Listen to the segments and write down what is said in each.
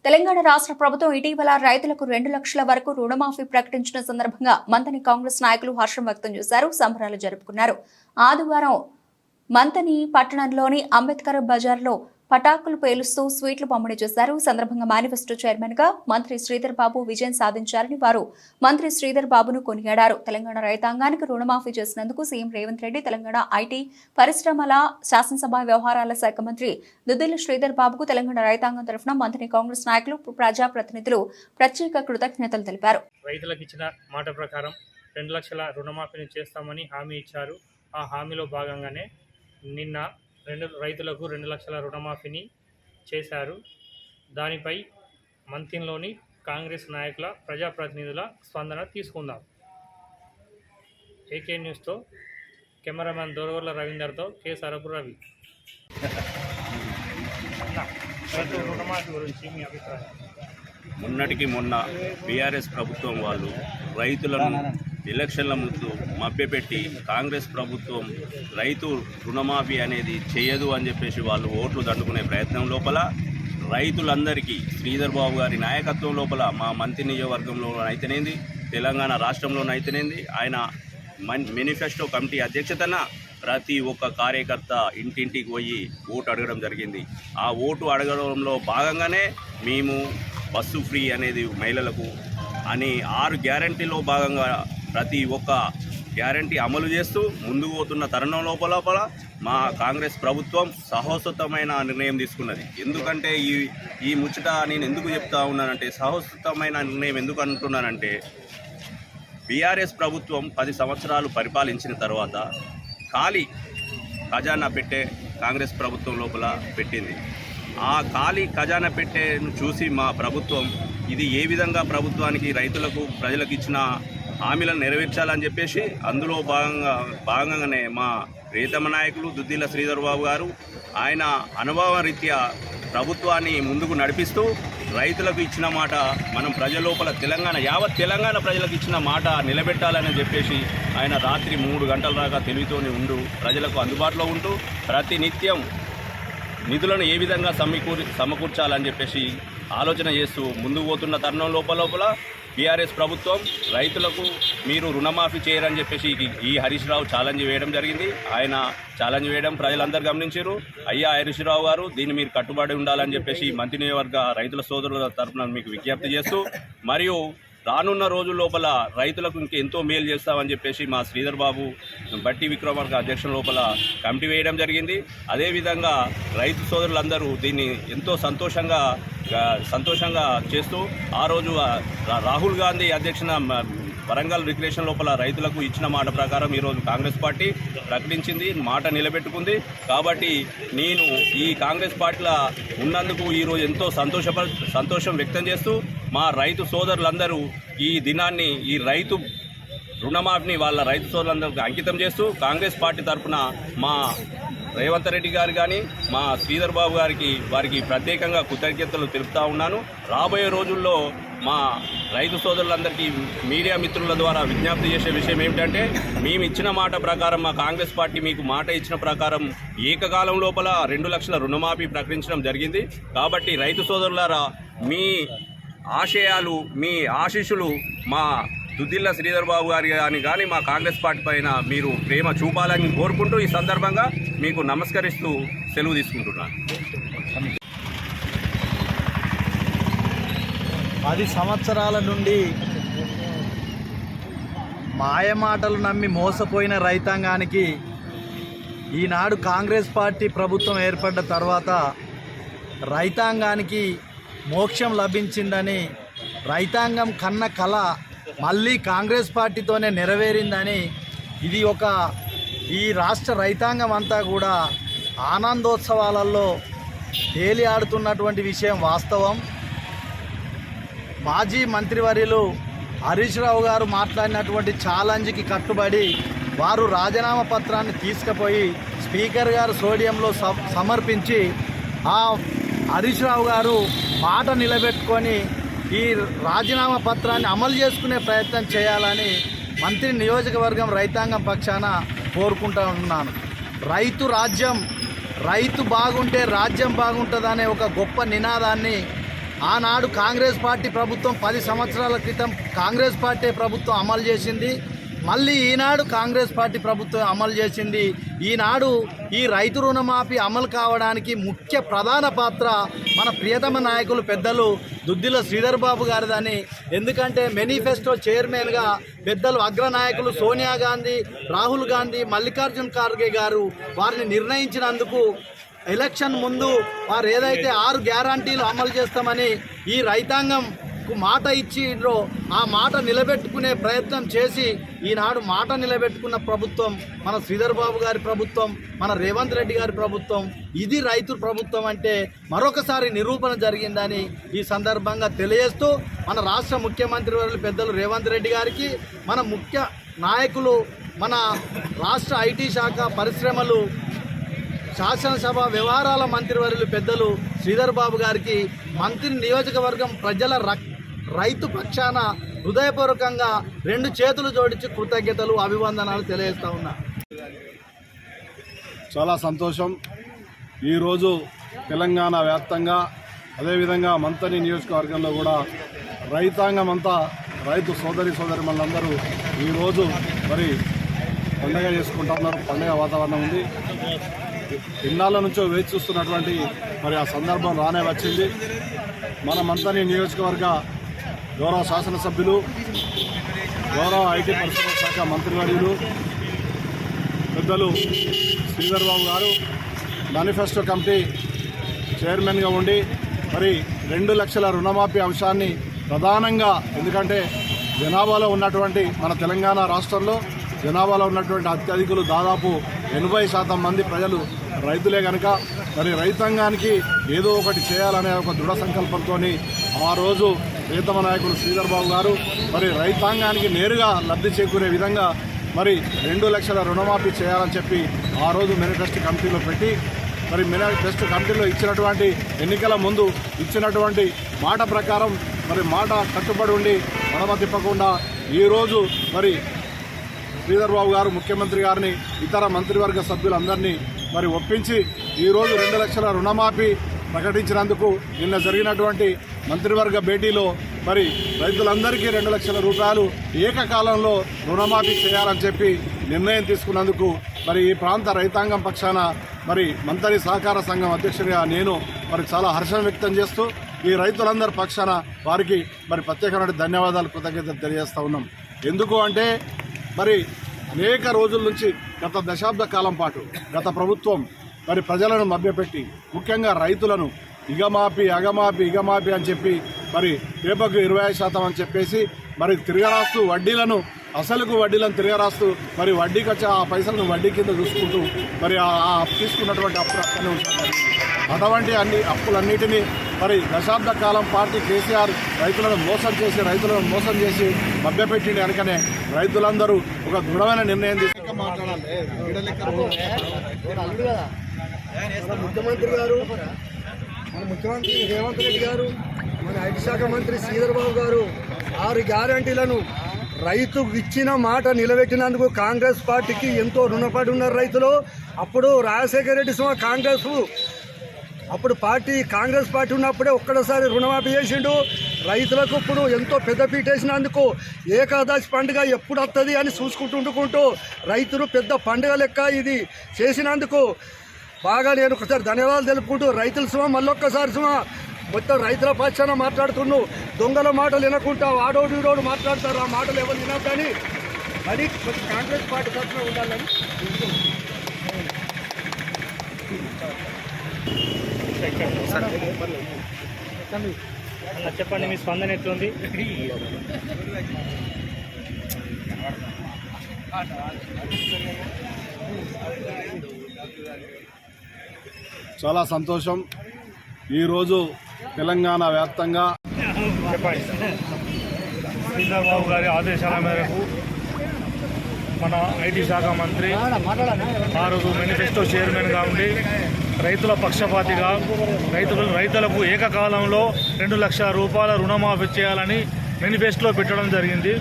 తెలంగాణ రాష్ట్ర ప్రభుత్వం ఇటీవల రైతులకు 2 లక్షల వరకు రుణమాఫీ ప్రకటించిన సందర్భంగా మంతని కాంగ్రెస్ నాయకులు హర్షం వ్యక్తం చేశారు, సంబరాలు జరుపుకున్నారు. ఆదివారం మంతని పట్టణంలోని అంబేద్కర్ బజార్లో పటాకులు పేలుస్తూ స్వీట్లు పంపిణీ చేశారు. సందర్భంగా మేనిఫెస్టో చైర్మన్ గా మంత్రి శ్రీధర్ బాబు విజయం సాధించారని వారు మంత్రి శ్రీధర్ బాబును కొనియాడారు. తెలంగాణ రైతాంగానికి రుణమాఫీ చేసినందుకు సీఎం రేవంత్ రెడ్డి, తెలంగాణ ఐటీ పరిశ్రమల శాసనసభ వ్యవహారాల శాఖ మంత్రి దుద్దిళ్ల శ్రీధర్ బాబుకు తెలంగాణ రైతాంగం తరఫున మంత్రి కాంగ్రెస్ నాయకులు, ప్రజాప్రతినిధులు ప్రత్యేక కృతజ్ఞతలు తెలిపారు. రైతులకు ఇచ్చిన మాట ప్రకారం 2 లక్షల రుణమాఫీని చేస్తామని హామీ ఇచ్చారు. ఆ హామీలో భాగంగానే నిన్న రైతులకు 2 లక్షల రుణమాఫీని చేశారు. దానిపై మంత్రిలోని కాంగ్రెస్ నాయకుల, ప్రజాప్రతినిధుల స్పందన తీసుకుందాం. ఏకే న్యూస్తో కెమెరామెన్ దొరవర్ల రవీందర్తో కె సరపు రవి. రైతు రుణమాఫీ గురించి మీ అభిప్రాయం? మొన్నటికి మొన్న బీఆర్ఎస్ ప్రభుత్వం వాళ్ళు రైతులను ఎలక్షన్ల ముందు మభ్యపెట్టి కాంగ్రెస్ ప్రభుత్వం రైతు రుణమాఫీ అనేది చేయదు అని చెప్పేసి వాళ్ళు ఓట్లు దండుకునే ప్రయత్నం లోపల రైతులందరికీ శ్రీధర్ బాబు గారి నాయకత్వం లోపల మా మంత్రి నియోజకవర్గంలో అయితేనేది, తెలంగాణ రాష్ట్రంలోనైతేనేది, ఆయన మేనిఫెస్టో కమిటీ అధ్యక్షతన ప్రతి ఒక్క కార్యకర్త ఇంటింటికి పోయి ఓటు అడగడం జరిగింది. ఆ ఓటు అడగడంలో భాగంగానే మేము బస్సు ఫ్రీ అనేది మహిళలకు అని 6 గ్యారంటీలో భాగంగా ప్రతి ఒక్క గ్యారంటీ అమలు చేస్తూ ముందుకు పోతున్న తరుణం లోపల మా కాంగ్రెస్ ప్రభుత్వం సాహసోత్తమైన నిర్ణయం తీసుకున్నది. ఎందుకంటే ఈ ముచ్చట నేను ఎందుకు చెప్తా ఉన్నానంటే, సాహసోత్తమైన నిర్ణయం ఎందుకు అంటున్నానంటే, బీఆర్ఎస్ ప్రభుత్వం 10 సంవత్సరాలు పరిపాలించిన తర్వాత ఖాళీ ఖజానా పెట్టే కాంగ్రెస్ ప్రభుత్వం లోపల పెట్టింది. ఆ ఖాళీ ఖజానా పెట్టేను చూసి మా ప్రభుత్వం ఇది ఏ విధంగా ప్రభుత్వానికి, రైతులకు, ప్రజలకు ఇచ్చిన హామీలను నెరవేర్చాలని చెప్పేసి అందులో భాగంగానే మా ప్రియతమ నాయకులు దుద్దిళ్ల శ్రీధర్ బాబు గారు ఆయన అనుభవ రీత్యా ప్రభుత్వాన్ని ముందుకు నడిపిస్తూ రైతులకు ఇచ్చిన మాట మనం ప్రజలోపల యావత్ తెలంగాణ ప్రజలకు ఇచ్చిన మాట నిలబెట్టాలని చెప్పేసి ఆయన రాత్రి 3 గంటల దాకా తెలివితోని ప్రజలకు అందుబాటులో ఉంటూ ప్రతినిత్యం నిధులను ఏ విధంగా సమకూర్చాలని చెప్పేసి ఆలోచన చేస్తూ ముందుకు పోతున్న తరుణం లోపల బీఆర్ఎస్ ప్రభుత్వం రైతులకు మీరు రుణమాఫీ చేయరని చెప్పేసి ఈ హరీష్ రావు ఛాలెంజ్ వేయడం జరిగింది. ఆయన ఛాలెంజ్ వేయడం ప్రజలందరూ గమనించారు. అయ్యా హరీష్ రావు గారు, దీన్ని మీరు కట్టుబడి ఉండాలని చెప్పేసి మంత్రి నియోజకవర్గ రైతుల సోదరుల తరఫున మీకు విజ్ఞప్తి చేస్తూ, మరియు రానున్న రోజుల లోపల రైతులకు ఇంకెంతో మేలు చేస్తామని చెప్పేసి మా శ్రీధర్ బాబు బట్టి విక్రమార్క అధ్యక్షుల లోపల కమిటీ వేయడం జరిగింది. అదేవిధంగా రైతు సోదరులందరూ దీన్ని ఎంతో సంతోషంగా చేస్తూ ఆ రోజు రాహుల్ గాంధీ అధ్యక్షన వరంగల్ రిక్రియేషన్ లోపల రైతులకు ఇచ్చిన మాట ప్రకారం ఈరోజు కాంగ్రెస్ పార్టీ ప్రకటించింది, మాట నిలబెట్టుకుంది. కాబట్టి నేను ఈ కాంగ్రెస్ పార్టీలో ఉన్నందుకు ఈరోజు ఎంతో సంతోషం వ్యక్తం చేస్తూ మా రైతు సోదరులందరూ ఈ దినాన్ని, ఈ రైతు రుణమాఫీని వాళ్ళ రైతు సోదరులందరికీ అంకితం చేస్తూ కాంగ్రెస్ పార్టీ తరఫున మా రేవంత్ రెడ్డి గారు కానీ, మా శ్రీధర్ బాబు వారికి ప్రత్యేకంగా కృతజ్ఞతలు తెలుపుతా ఉన్నాను. రాబోయే రోజుల్లో మా రైతు సోదరులందరికీ మీడియా మిత్రుల ద్వారా విజ్ఞప్తి చేసే విషయం ఏమిటంటే, మేము ఇచ్చిన మాట ప్రకారం, మా కాంగ్రెస్ పార్టీ మీకు మాట ఇచ్చిన ప్రకారం ఏకకాలం లోపల 2 లక్షల రుణమాఫీ ప్రకటించడం జరిగింది. కాబట్టి రైతు సోదరులారా, మీ ఆశయాలు, మీ ఆశీస్సులు మా దుద్దిళ్ల శ్రీధర్ బాబు గారి కానీ మా కాంగ్రెస్ పార్టీ పైన మీరు ప్రేమ చూపాలని కోరుకుంటూ ఈ సందర్భంగా మీకు నమస్కరిస్తూ సెలవు తీసుకుంటున్నాను. 10 సంవత్సరాల నుండి మాయమాటలు నమ్మి మోసపోయిన రైతాంగానికి ఈనాడు కాంగ్రెస్ పార్టీ ప్రభుత్వం ఏర్పడ్డ తర్వాత రైతాంగానికి మోక్షం లభించిందని, రైతాంగం కన్న కళ మళ్ళీ కాంగ్రెస్ పార్టీతోనే నెరవేరిందని, ఇది ఈ రాష్ట్ర రైతాంగం అంతా కూడా ఆనందోత్సవాలలో తేలి ఆడుతున్నటువంటి విషయం వాస్తవం. మాజీ మంత్రివర్యులు హరీష్ రావు గారు మాట్లాడినటువంటి ఛాలెంజ్కి కట్టుబడి వారు రాజీనామా పత్రాన్ని తీసుకుపోయి స్పీకర్ గారు సోడియంలో సమర్పించి ఆ హరీష్ రావు గారు మాట నిలబెట్టుకొని ఈ రాజీనామా పత్రాన్ని అమలు చేసుకునే ప్రయత్నం చేయాలని మంత్రి నియోజకవర్గం రైతాంగం పక్షాన కోరుకుంటూ ఉన్నాను. రైతు రాజ్యం, రైతు బాగుంటే రాజ్యం బాగుంటుందనే ఒక గొప్ప నినాదాన్ని ఆనాడు కాంగ్రెస్ పార్టీ ప్రభుత్వం 10 సంవత్సరాల క్రితం కాంగ్రెస్ పార్టీ ప్రభుత్వం అమలు చేసింది. మళ్ళీ ఈనాడు కాంగ్రెస్ పార్టీ ప్రభుత్వం అమలు చేసింది. ఈనాడు ఈ రైతు రుణమాఫీ అమలు కావడానికి ప్రధాన పాత్ర మన ప్రియతమ నాయకులు పెద్దలు దుద్దిల శ్రీధర్ బాబు గారిదని. ఎందుకంటే మేనిఫెస్టో చైర్మన్గా పెద్దలు అగ్రనాయకులు సోనియా గాంధీ, రాహుల్ గాంధీ, మల్లికార్జున్ ఖార్గే గారు వారిని నిర్ణయించినందుకు ఎలక్షన్ ముందు వారు ఏదైతే 6 గ్యారంటీలు అమలు చేస్తామని ఈ రైతాంగంకు మాట ఇచ్చిండ్రో ఆ మాట నిలబెట్టుకునే ప్రయత్నం చేసి ఈనాడు మాట నిలబెట్టుకున్న ప్రభుత్వం మన శ్రీధర్ బాబు గారి ప్రభుత్వం, మన రేవంత్ రెడ్డి గారి ప్రభుత్వం. ఇది రైతు ప్రభుత్వం అంటే మరొకసారి నిరూపణ జరిగిందని ఈ సందర్భంగా తెలియజేస్తూ మన రాష్ట్ర ముఖ్యమంత్రి వర్యులు పెద్దలు రేవంత్ రెడ్డి గారికి, మన ముఖ్య నాయకులు మన రాష్ట్ర ఐటీ శాఖ పరిశ్రమలు శాసనసభ వ్యవహారాల మంత్రివర్యులు పెద్దలు శ్రీధర్ బాబు గారికి మంత్రి నియోజకవర్గం ప్రజల రైతు పక్షాన హృదయపూర్వకంగా 2 చేతులు జోడించి కృతజ్ఞతలు, అభివందనాలు తెలియజేస్తా ఉన్నా. చాలా సంతోషం. ఈరోజు తెలంగాణ వ్యాప్తంగా అదేవిధంగా మంతని నియోజకవర్గంలో కూడా రైతాంగం అంతా, రైతు సోదరిమణులందరూ ఈరోజు మరి పండుగ చేసుకుంటా ఉన్నారు. పండుగ వాతావరణం ఉంది. ఇన్నాళ్ళ నుంచో వేచి చూస్తున్నటువంటి మరి ఆ సందర్భం రానే వచ్చింది. మన మంతని నియోజకవర్గ గౌరవ శాసనసభ్యులు, గౌరవ ఐటీ పరిశ్రమ శాఖ మంత్రివర్యులు పెద్దలు శ్రీధర్ బాబు గారు మేనిఫెస్టో కమిటీ చైర్మన్గా ఉండి మరి 2 లక్షల రుణమాఫీ అంశాన్ని ప్రధానంగా, ఎందుకంటే జనాభాలో ఉన్నటువంటి మన తెలంగాణ రాష్ట్రంలో జనాభాలో ఉన్నటువంటి అత్యధికులు దాదాపు 80% మంది ప్రజలు రైతులే కనుక మరి రైతాంగానికి ఏదో ఒకటి చేయాలనే ఒక దృఢ సంకల్పంతో ఆ రోజు ప్రియతమ నాయకులు శ్రీధర్ బాబు గారు మరి రైతాంగానికి నేరుగా లబ్ధి చేకూరే విధంగా మరి 2 లక్షల రుణమాఫీ చేయాలని చెప్పి ఆ రోజు మేనిఫెస్టో కమిటీలో పెట్టి మరి మేనిఫెస్టో కమిటీలో ఇచ్చినటువంటి ఎన్నికల ముందు ఇచ్చినటువంటి మాట ప్రకారం మరి మాట కట్టుబడి ఉండి మడమ తిప్పకుండా ఈరోజు మరి శ్రీధర్ బాబు గారు ముఖ్యమంత్రి గారిని, ఇతర మంత్రివర్గ సభ్యులందరినీ మరి ఒప్పించి ఈరోజు 2 లక్షల రుణమాఫీ ప్రకటించినందుకు నిన్న జరిగినటువంటి మంత్రివర్గ భేటీలో మరి రైతులందరికీ 2 లక్షల రూపాయలు ఏకకాలంలో రుణమాఫీ చేయాలని చెప్పి నిర్ణయం తీసుకున్నందుకు మరి ఈ ప్రాంత రైతాంగం పక్షాన మరి మంతని సహకార సంఘం అధ్యక్షుడిగా నేను మరి చాలా హర్షం వ్యక్తం చేస్తూ ఈ రైతులందరి పక్షాన వారికి మరి ప్రత్యేకమైన ధన్యవాదాలు, కృతజ్ఞతలు తెలియజేస్తూ ఉన్నాం. ఎందుకు అంటే మరి అనేక రోజుల నుంచి గత దశాబ్ద కాలం పాటు గత ప్రభుత్వం మరి ప్రజలను మభ్యపెట్టి ముఖ్యంగా రైతులను ఇగమాపి అని చెప్పి మరి పేపర్కు 25% అని చెప్పేసి మరి తిరగరాస్తూ వడ్డీలను, అసలుకు వడ్డీలను తిరగరాస్తూ మరి వడ్డీకి వచ్చి ఆ పైసలను వడ్డీ కింద చూసుకుంటూ మరి ఆ తీసుకున్నటువంటి అప్పులు అక్కడనే ఉంటున్నారు. అటువంటి అప్పులన్నిటినీ మరి దశాబ్ద కాలం పార్టీ కేసీఆర్ రైతులను మోసం చేసి మభ్యపెట్టింది కనుకనే రైతులందరూ ఒక దృఢమైన నిర్ణయం తీసుకు ముఖ్యమంత్రి గారు, మన ముఖ్యమంత్రి రేవంత్ రెడ్డి గారు, మన ఐటీ శాఖ మంత్రి శ్రీధర్ బాబు గారు 6 గ్యారంటీలను రైతుకు ఇచ్చిన మాట నిలబెట్టినందుకు కాంగ్రెస్ పార్టీకి ఎంతో రుణపడి ఉన్నారు రైతులు. అప్పుడు రాజశేఖర రెడ్డి అప్పుడు కాంగ్రెస్ పార్టీ ఉన్నప్పుడే ఒక్కడసారి రుణమాఫీ చేసిండు. రైతులకు ఇప్పుడు ఎంతో పెద్దపీట వేసినందుకు ఏకాదశి పండుగ ఎప్పుడు వస్తుంది అని చూసుకుంటూ రైతులు పెద్ద పండుగ లెక్క ఇది చేసినందుకు బాగా నేను ఒకసారి ధన్యవాదాలు తెలుపుకుంటూ రైతుల మళ్ళొక్కసారి మొత్తం రైతుల పక్షాన మాట్లాడుతున్నావు. దొంగల మాటలు వినకుండా వాడోడు మాట్లాడతారు. ఆ మాటలు ఎవరు వినొద్దని అది కాంగ్రెస్ పార్టీ పక్షాన ఉండాలని చెప్పండి, మీ స్పందన ఎట్లుంది? చాలా సంతోషం. ఈరోజు తెలంగాణ వ్యాప్తంగా చెప్పండి. శ్రీధర్ బాబు గారి ఆదేశాల మేరకు మన ఐటీ శాఖ మంత్రి ఆ రోజు మేనిఫెస్టో చైర్మన్గా ఉండి రైతుల పక్షపాతిగా రైతులకు ఏకకాలంలో 2 లక్షల రూపాయల రుణమాఫీ చేయాలని మేనిఫెస్టోలో పెట్టడం జరిగింది.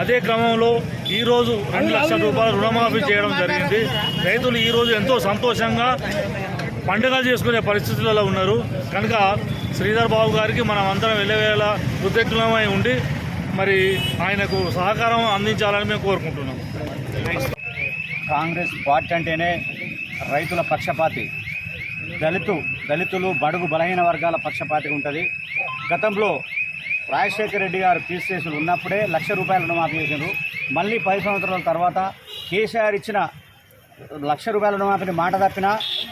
అదే క్రమంలో ఈరోజు 2 లక్షల రూపాయల రుణమాఫీ చేయడం జరిగింది. రైతులు ఈరోజు ఎంతో సంతోషంగా పండుగలు చేసుకునే పరిస్థితులలో ఉన్నారు. కనుక శ్రీధర్ బాబు గారికి మనం అందరం వెళ్ళవేళ కృతజ్ఞమై ఉండి మరి ఆయనకు సహకారం అందించాలని మేము కోరుకుంటున్నాం. కాంగ్రెస్ పార్టీ అంటేనే రైతుల పక్షపాతి, దళితులు బడుగు బలహీన వర్గాల పక్షపాతిగా ఉంటుంది. గతంలో రాజశేఖర రెడ్డి గారు పీసీఎస్లు ఉన్నప్పుడే ₹1,00,000 రుణమాఫీ చేశారు. మళ్ళీ 10 సంవత్సరాల తర్వాత కేసీఆర్ ఇచ్చిన ₹1,00,000 రుణమాఫీని మాట తప్పినా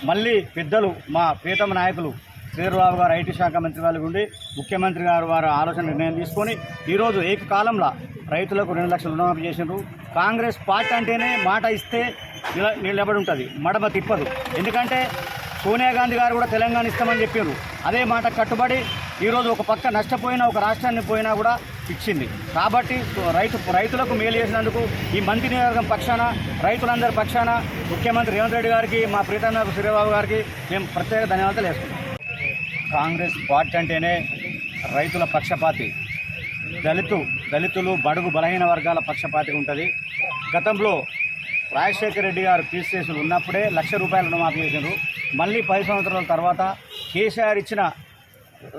మళ్ళీ పెద్దలు మా ప్రీతమ నాయకులు శ్రీధర్బాబు గారు ఐటీ శాఖ మంత్రి వాళ్ళు ఉండి ముఖ్యమంత్రి గారు వారు ఆలోచన నిర్ణయం తీసుకొని ఈరోజు ఏకకాలంలో రైతులకు 2 లక్షల రుణమాఫీ చేసినారు. కాంగ్రెస్ పార్టీ అంటేనే మాట ఇస్తే నిలబడి ఉంటుంది, మడమ తిప్పదు. ఎందుకంటే సోనియా గాంధీ గారు కూడా తెలంగాణ ఇస్తామని చెప్పారు. అదే మాట కట్టుబడి ఈరోజు ఒక పక్క నష్టపోయినా ఒక రాష్ట్రాన్ని పోయినా కూడా ఇచ్చింది. కాబట్టి రైతులకు మేలు చేసినందుకు ఈ మంత్రి నియోజకవర్గం పక్షాన రైతులందరి పక్షాన ముఖ్యమంత్రి రేవంత్ రెడ్డి గారికి మా ప్రీతమ నాయకుడు శ్రీబాబు గారికి మేము ప్రత్యేక ధన్యవాదాలు వేస్తున్నాం. కాంగ్రెస్ పార్టీ అంటేనే రైతుల పక్షపాతి, దళితులు బడుగు బలహీన వర్గాల పక్షపాతిగా ఉంటుంది. గతంలో రాజశేఖర రెడ్డి గారు పీసీఎస్లు ఉన్నప్పుడే ₹1,00,000 రుణమాఫీ చేశారు. మళ్ళీ 10 సంవత్సరాల తర్వాత కేసీఆర్ ఇచ్చిన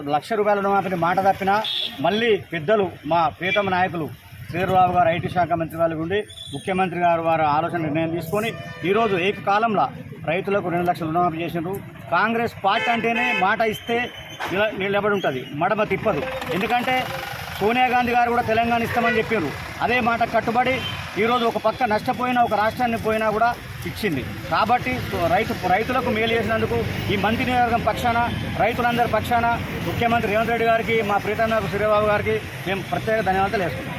₹1,00,000 రుణమాఫీని మాట తప్పినా మళ్ళీ పెద్దలు మా ప్రీతమ నాయకులు శ్రీధర్బాబు గారు ఐటీ శాఖ మంత్రి వాళ్ళు ఉండి ముఖ్యమంత్రి గారు వారు ఆలోచన నిర్ణయం తీసుకొని ఈరోజు ఏకకాలంలో రైతులకు 2 లక్షల రుణమాఫీ చేసినారు. కాంగ్రెస్ పార్టీ అంటేనే మాట ఇస్తే నిలబడి ఉంటుంది, మడమ తిప్పదు. ఎందుకంటే సోనియా గాంధీ గారు కూడా తెలంగాణ ఇస్తామని చెప్పారు. అదే మాట కట్టుబడి ఈరోజు ఒక పక్క నష్టపోయినా ఒక రాష్ట్రాన్ని పోయినా కూడా ఇచ్చింది. కాబట్టి రైతులకు మేలు చేసినందుకు ఈ మంత్రి నియోజకవర్గం పక్షాన రైతులందరి పక్షాన ముఖ్యమంత్రి రేవంత్ రెడ్డి గారికి మా ప్రీతమ నాయకుడు శ్రీబాబు గారికి మేము ప్రత్యేక ధన్యవాదాలు వేస్తున్నాం.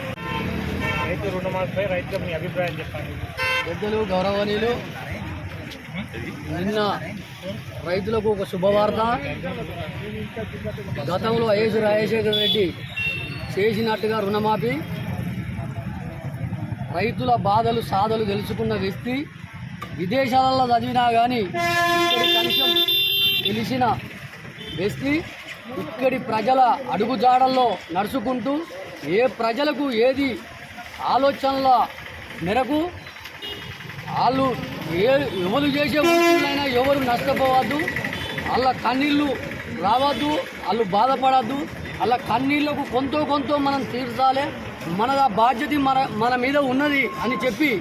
రైతు రుణమాఫీపై రైతులకు మీ అభిప్రాయం చెప్పండి. పెద్దలు గౌరవనీయులు, నిన్న రైతులకు ఒక శుభవార్త. గతంలో రాజశేఖర రెడ్డి చేసినట్టుగా రుణమాఫీ రైతుల బాధలు సాధలు తెలుసుకున్న వ్యక్తి, విదేశాలలో చదివినా కానీ ఇక్కడి కనీసం తెలిసిన వ్యక్తి, ఇక్కడి ప్రజల అడుగుజాడల్లో నడుచుకుంటూ ఏ ప్రజలకు ఏది ఆలోచనల మేరకు వాళ్ళు ఎవరు చేసే వృత్తులైనా ఎవరు నష్టపోవద్దు, వాళ్ళ కన్నీళ్ళు రావద్దు, వాళ్ళు బాధపడద్దు, వాళ్ళ కన్నీళ్లకు కొంత మనం తీర్చాలి, మన బాధ్యత మన మీద ఉన్నది అని చెప్పి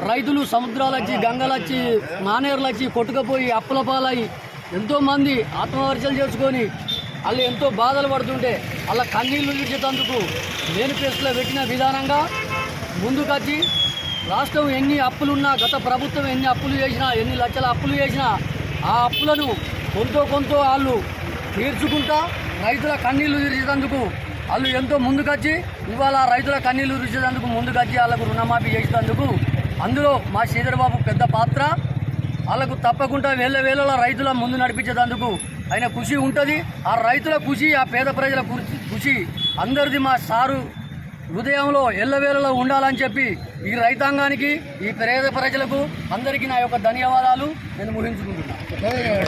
రైతులు సముద్రాలు వచ్చి గంగలు వచ్చి మానేరులు వచ్చి కొట్టుకుపోయి అప్పుల పాలయ్యి ఎంతోమంది ఆత్మహత్యలు చేసుకొని వాళ్ళు ఎంతో బాధలు పడుతుంటే వాళ్ళ కన్నీళ్లు తీర్చేందుకు మేనిఫెస్టోలో పెట్టిన విధానంగా ముందుకొచ్చి రాష్ట్రం ఎన్ని అప్పులున్నా, గత ప్రభుత్వం ఎన్ని అప్పులు చేసినా, ఎన్ని లక్షల అప్పులు చేసినా ఆ అప్పులను కొంత వాళ్ళు తీర్చుకుంటా రైతుల కన్నీళ్లు తీర్చేందుకు వాళ్ళు ఎంతో ముందుకొచ్చి ఇవాళ రైతుల కన్నీళ్లు తీర్చేందుకు ముందుకొచ్చి వాళ్ళకు రుణమాఫీ చేసేందుకు అందులో మా శ్రీధర్బాబు పెద్ద పాత్ర. వాళ్ళకు తప్పకుండా వేళ రైతుల ముందు నడిపించేందుకు ఆయన కృషి ఉంటుంది. ఆ రైతుల కృషి, ఆ పేద ప్రజల కృషి అందరిది మా సారు హృదయంలో ఎల్లవేళలో ఉండాలని చెప్పి ఈ రైతాంగానికి, ఈ పేద ప్రజలకు అందరికీ నా యొక్క ధన్యవాదాలు నేను ముగించుకుంటున్నాను.